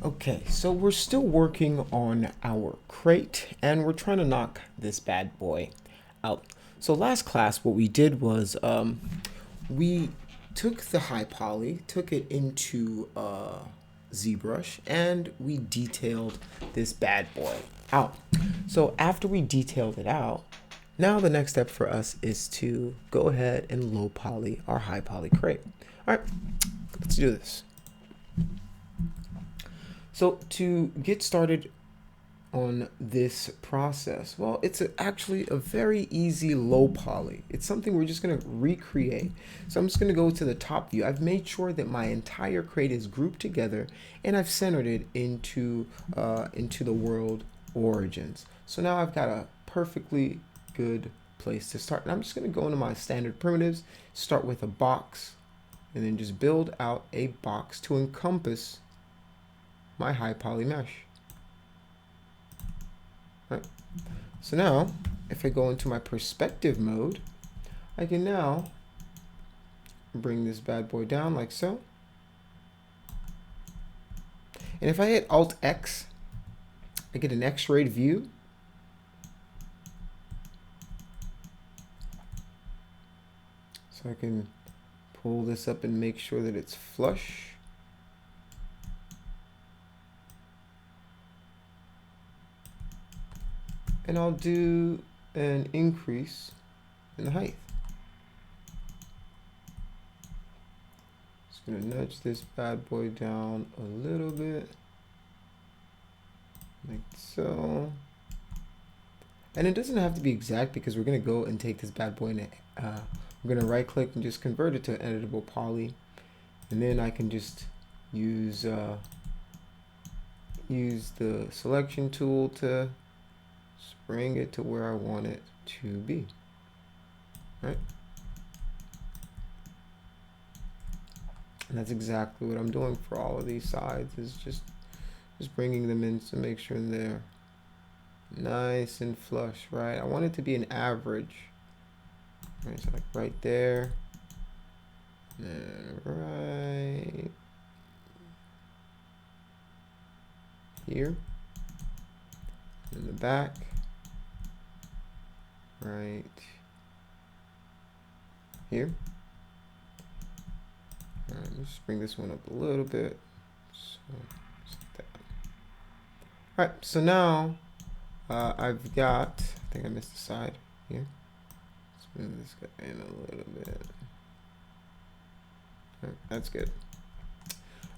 Okay, so we're still working on our crate and we're trying to knock this bad boy out. So last class, what we did was we took the high poly, took it into ZBrush, and we detailed this bad boy out. So after we detailed it out, now the next step for us is to go ahead and low poly our high poly crate. All right, let's do this. So to get started on this process, well, it's actually a very easy low poly. It's something we're just going to recreate. So I'm just going to go to the top view. I've made sure that my entire crate is grouped together and I've centered it into the world origins. So now I've got a perfectly good place to start. And I'm just going to go into my standard primitives, start with a box, and then just build out a box to encompass my high poly mesh. Right. So now, if I go into my perspective mode, I can now bring this bad boy down like so. And if I hit Alt X, I get an X-rayed view. So I can pull this up and make sure that it's flush. And I'll do an increase in the height. Just gonna nudge this bad boy down a little bit, like so. And it doesn't have to be exact because we're gonna go and take this bad boy and we're gonna right click and just convert it to an editable poly. And then I can just use the selection tool to bring it to where I want it to be, right? And that's exactly what I'm doing for all of these sides, is just bringing them in to make sure they're nice and flush, right? I want it to be an average, right? So like right there, and right here, in the back, right here. All right, let's bring this one up a little bit. So, like that. All right, so now I've got, I think I missed the side here. Let's move this guy in a little bit. All right, that's good.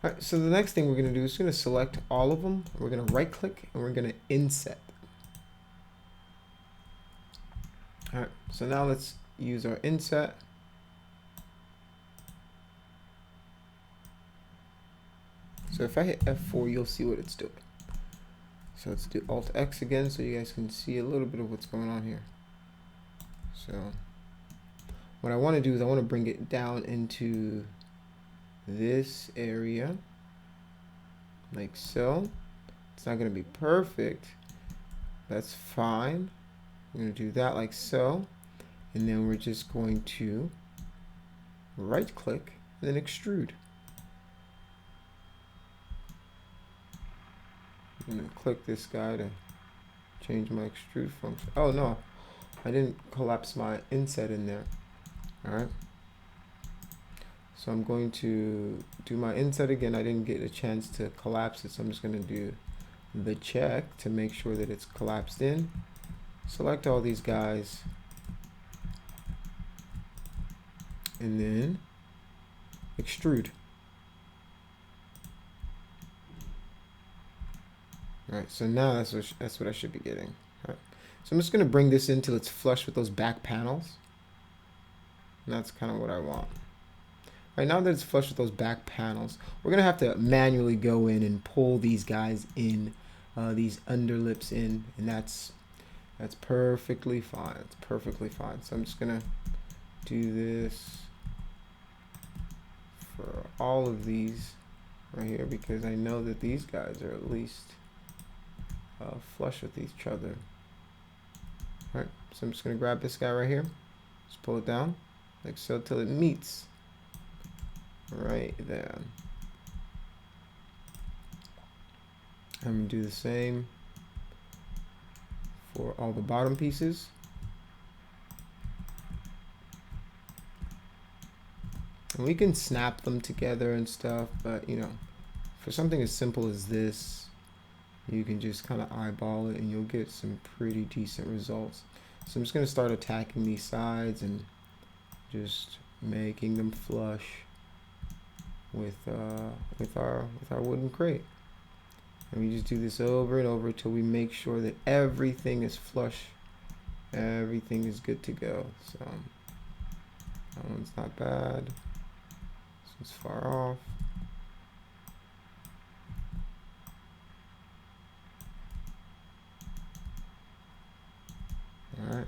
All right, so the next thing we're going to do is going to select all of them. We're going to right click and we're going to inset. All right, so now let's use our inset. So if I hit F4, you'll see what it's doing. So let's do Alt X again so you guys can see a little bit of what's going on here. So what I want to do is I want to bring it down into this area, like so. It's not going to be perfect. That's fine. I'm going to do that like so. And then we're just going to right click and then extrude. I'm going to click this guy to change my extrude function. Oh no, I didn't collapse my inset in there. All right. So I'm going to do my inset again. I didn't get a chance to collapse it, so I'm just going to do the check to make sure that it's collapsed in. Select all these guys. And then extrude. All right, so now that's what I should be getting. All right. So I'm just going to bring this in till it's flush with those back panels. And that's kind of what I want. Right, now that it's flush with those back panels, we're going to have to manually go in and pull these guys in, these underlips in, and that's perfectly fine. It's perfectly fine. So I'm just going to do this for all of these right here because I know that these guys are at least flush with each other. All right, so I'm just going to grab this guy right here, just pull it down like so till it meets right there. I'm gonna do the same for all the bottom pieces. And we can snap them together and stuff, but you know, for something as simple as this, you can just kind of eyeball it and you'll get some pretty decent results. So I'm just going to start attacking these sides and just making them flush with our wooden crate. And we just do this over and over until we make sure that everything is flush, everything is good to go. So that one's not bad. This one's far off. All right.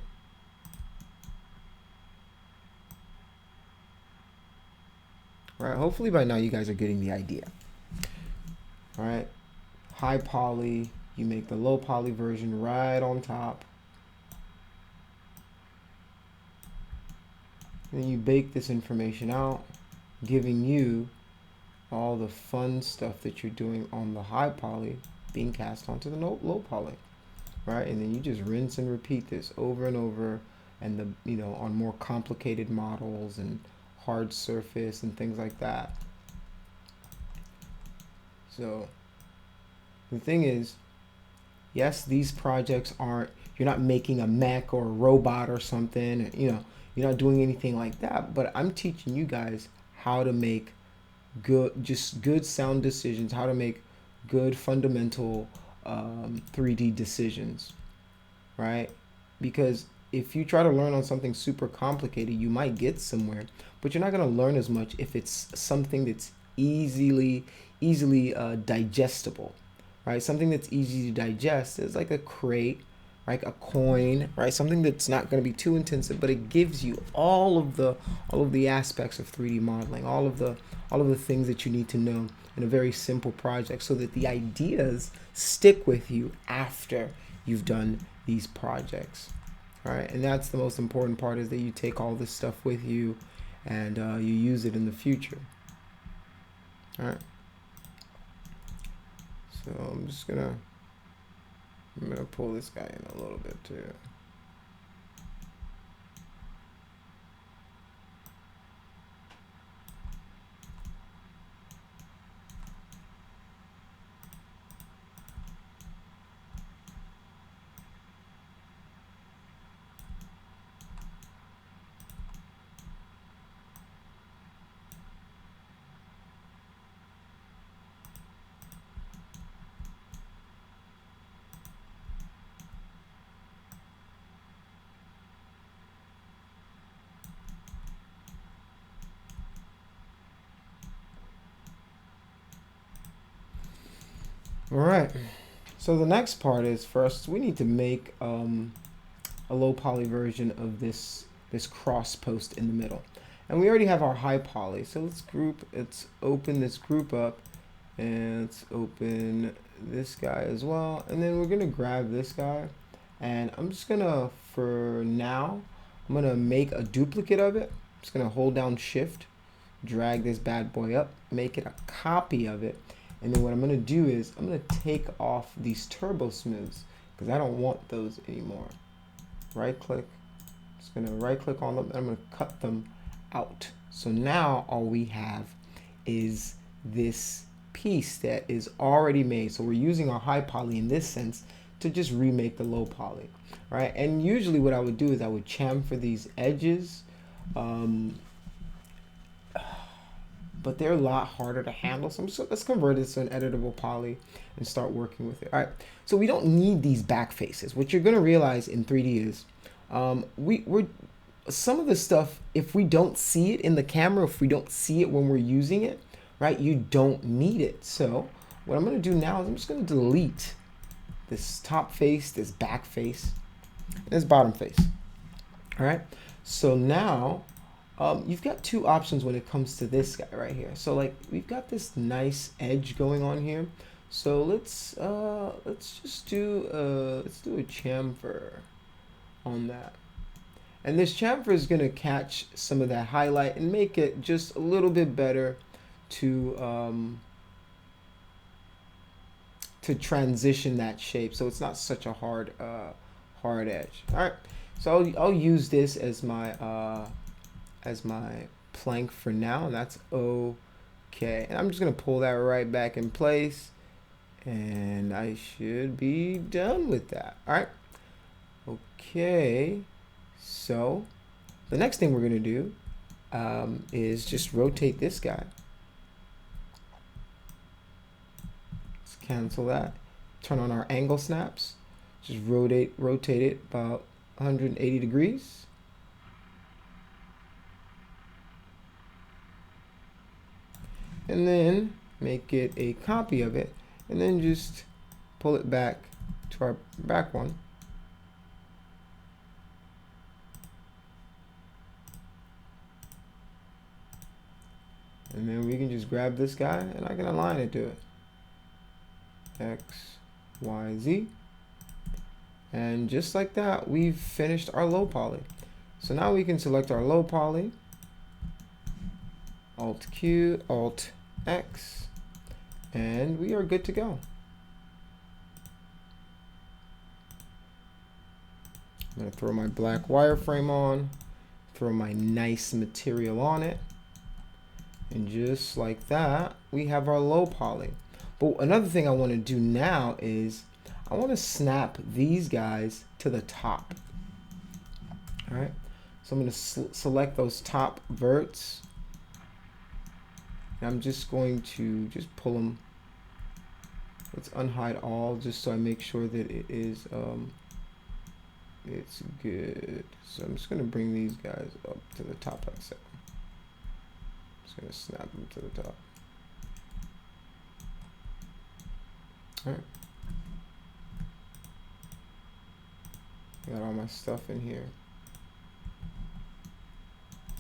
All right, hopefully by now you guys are getting the idea. All right, high poly, you make the low poly version right on top. And then you bake this information out, giving you all the fun stuff that you're doing on the high poly being cast onto the low poly. Right, and then you just rinse and repeat this over and over, and on more complicated models and hard surface and things like that. So the thing is, yes, these projects aren't, you're not making a mech or a robot or something, you're not doing anything like that, but I'm teaching you guys how to make good sound decisions, how to make good fundamental 3D decisions, right? Because if you try to learn on something super complicated, you might get somewhere, but you're not going to learn as much if it's something that's easily digestible, right? Something that's easy to digest is like a crate, right? A coin, right? Something that's not going to be too intensive, but it gives you all of the aspects of 3D modeling, all of the things that you need to know in a very simple project, so that the ideas stick with you after you've done these projects. All right, and that's the most important part, is that you take all this stuff with you and you use it in the future. All right, so I'm gonna pull this guy in a little bit too. All right, so the next part is, first we need to make a low poly version of this cross post in the middle, and we already have our high poly. So let's open this group up, and let's open this guy as well, and then we're gonna grab this guy, and I'm just gonna, for now, I'm gonna make a duplicate of it. I'm just gonna hold down shift, drag this bad boy up, make it a copy of it. And then what I'm going to do is I'm going to take off these turbo smooths, because I don't want those anymore. Right click, just going to right click on them, and I'm going to cut them out. So now all we have is this piece that is already made. So we're using our high poly in this sense to just remake the low poly, right? And usually what I would do is I would chamfer these edges, but they're a lot harder to handle. So let's convert this to an editable poly and start working with it. All right, so we don't need these back faces. What you're gonna realize in 3D is we're some of the stuff, if we don't see it in the camera, if we don't see it when we're using it, right, you don't need it. So what I'm gonna do now is I'm just gonna delete this top face, this back face, and this bottom face. All right, so now you've got two options when it comes to this guy right here. So like, we've got this nice edge going on here. So let's just do a chamfer on that. And this chamfer is going to catch some of that highlight and make it just a little bit better to to transition that shape, so it's not such a hard edge. All right, so I'll use this as my plank for now, and that's okay. And I'm just gonna pull that right back in place, and I should be done with that. All right. Okay. So the next thing we're gonna do is just rotate this guy. Let's cancel that. Turn on our angle snaps. Just rotate it about 180 degrees. And then make it a copy of it, and then just pull it back to our back one. And then we can just grab this guy and I can align it to it. X, Y, Z. And just like that, we've finished our low poly. So now we can select our low poly, Alt Q, Alt X, and we are good to go. I'm going to throw my black wireframe on, throw my nice material on it, and just like that, we have our low poly. But another thing I want to do now is I want to snap these guys to the top. All right, so I'm going to select those top verts. And I'm just going to just pull them. Let's unhide all, just so I make sure that it is it's good. So I'm just going to bring these guys up to the top like so. Just going to snap them to the top. All right. Got all my stuff in here.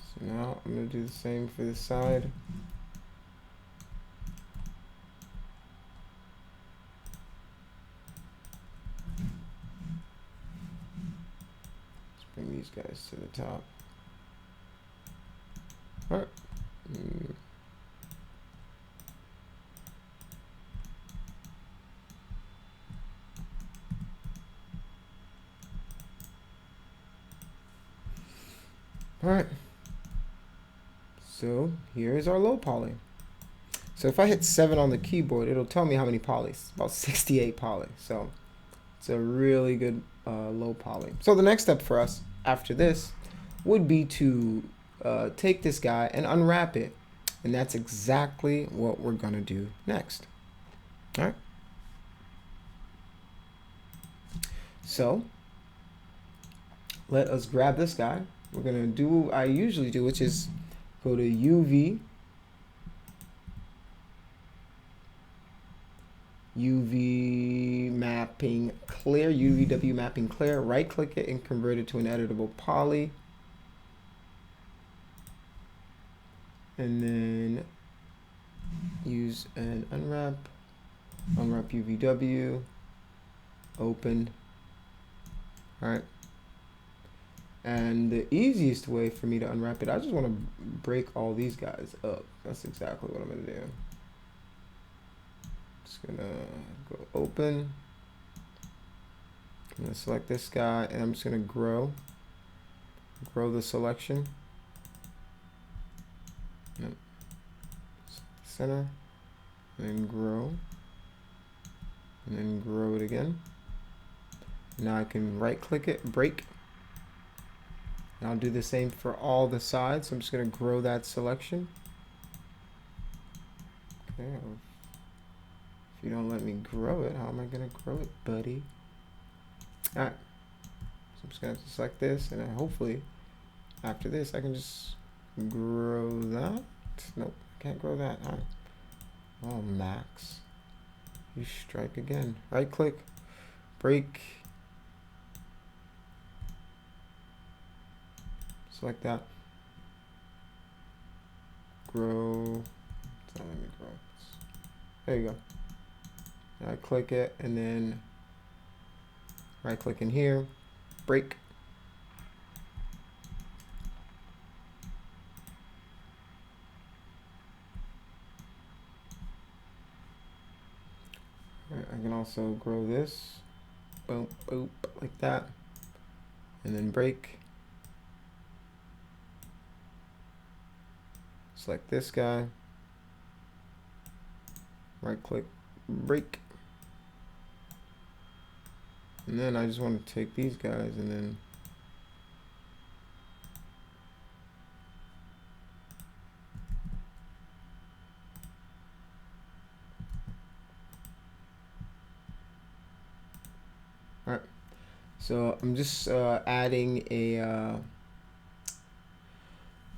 So now I'm going to do the same for this side. Let's bring these guys to the top. All right. All right, so here's our low poly. So if I hit 7 on the keyboard, it'll tell me how many polys. About 68 poly. So it's a really good low poly. So the next step for us after this would be to take this guy and unwrap it. And that's exactly what we're going to do next. All right. So let us grab this guy. We're going to do what I usually do, which is go to UV mapping clear, UVW mapping clear, right click it and convert it to an editable poly. And then use an unwrap UVW, open. All right. And the easiest way for me to unwrap it, I just want to break all these guys up. That's exactly what I'm going to do. Just going to go open. I'm going to select this guy, and I'm just going to grow the selection. Yep. Center, and then grow, and then grow it again. Now I can right click it, break. And I'll do the same for all the sides. So I'm just going to grow that selection. Okay. If you don't let me grow it, how am I going to grow it, buddy? All right. So I'm just going to select this, and then hopefully after this I can just grow that. Nope, can't grow that. All right. Oh, Max. You strike again. Right click, break. Select that. Grow. It's not letting me grow. There you go. Now I click it and then right click in here, break. Right, I can also grow this. Boom, boom, like that. And then break. Select this guy. Right click, break. And then I just want to take these guys and then alright. So I'm just adding a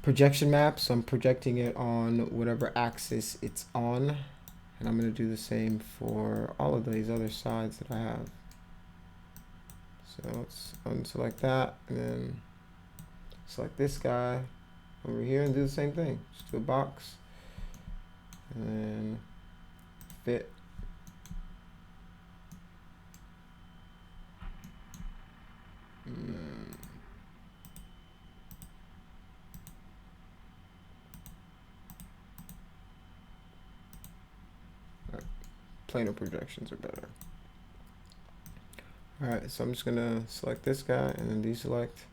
projection map. So I'm projecting it on whatever axis it's on. And I'm going to do the same for all of these other sides that I have. So let's unselect that and then select this guy over here and do the same thing. Just do a box and then fit. And then planar projections are better. Alright, so I'm just gonna select this guy and then deselect.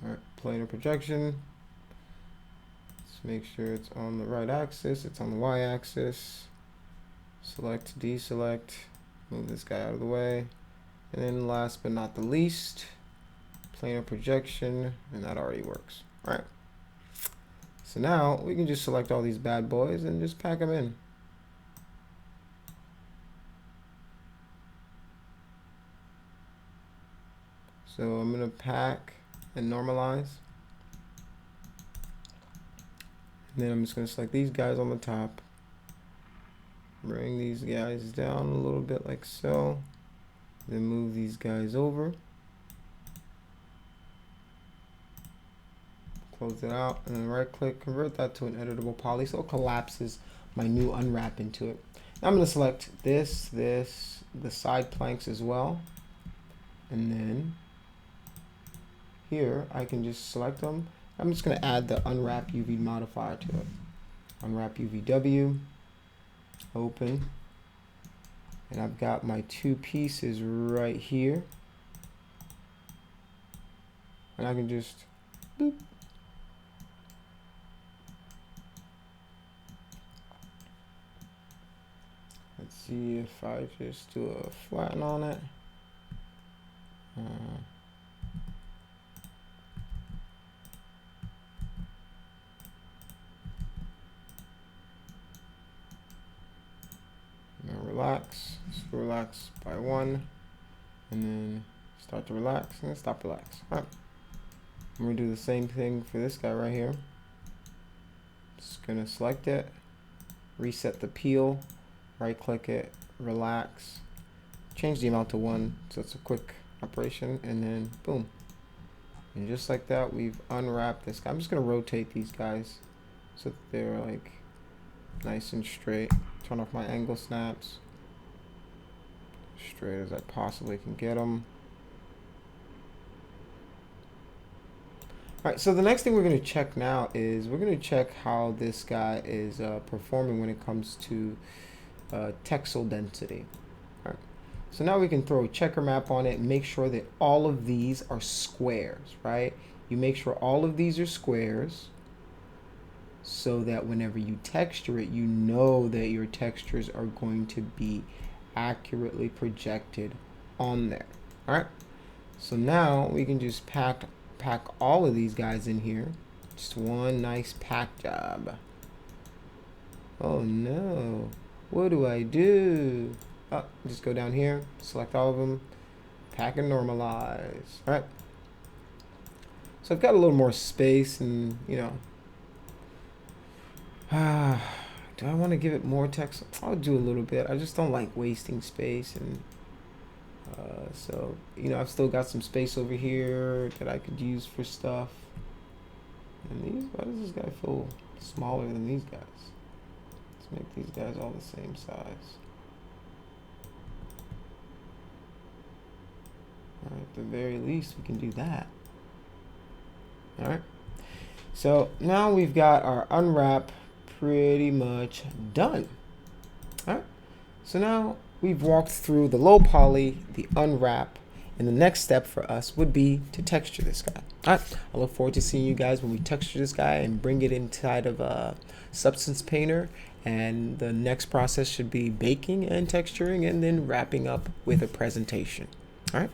Alright, planar projection. Let's make sure it's on the right axis, it's on the Y axis. Select, deselect, move this guy out of the way. And then last but not the least, planar projection, and that already works. Alright. So now we can just select all these bad boys and just pack them in. So I'm going to pack and normalize. And then I'm just going to select these guys on the top. Bring these guys down a little bit like so. Then move these guys over. Close it out and then right click, convert that to an editable poly so it collapses my new unwrap into it. Now I'm going to select this, the side planks as well. And then here I can just select them. I'm just going to add the unwrap UV modifier to it. Unwrap UVW, open, and I've got my two pieces right here. And I can just boop. Let's see if I just do a flatten on it. Now relax, so relax by 1, and then start to relax, and then stop relax. All right. I'm gonna do the same thing for this guy right here. Just gonna select it, reset the peel, right click it, relax, change the amount to 1 so it's a quick operation, and then boom. And just like that, we've unwrapped this guy. I'm just gonna rotate these guys so that they're like nice and straight. Turn off my angle snaps, straight as I possibly can get them. All right, so the next thing we're going to check now is we're going to check how this guy is performing when it comes to texel density. All right, so now we can throw a checker map on it and make sure that all of these are squares, right? You make sure all of these are squares so that whenever you texture it, you know that your textures are going to be accurately projected on there. All right, so now we can just pack all of these guys in here. Just one nice pack job. Oh no, what do I do? Oh, just go down here, select all of them, pack and normalize. All right, so I've got a little more space, and you know, do I want to give it more text? I'll do a little bit. I just don't like wasting space, and so you know, I've still got some space over here that I could use for stuff. And these, why does this guy feel smaller than these guys? Let's make these guys all the same size. All right, at the very least, we can do that. All right. So now we've got our unwrap pretty much done. All right. So now we've walked through the low poly, the unwrap, and the next step for us would be to texture this guy. All right. I look forward to seeing you guys when we texture this guy and bring it inside of a Substance Painter. And the next process should be baking and texturing and then wrapping up with a presentation. All right.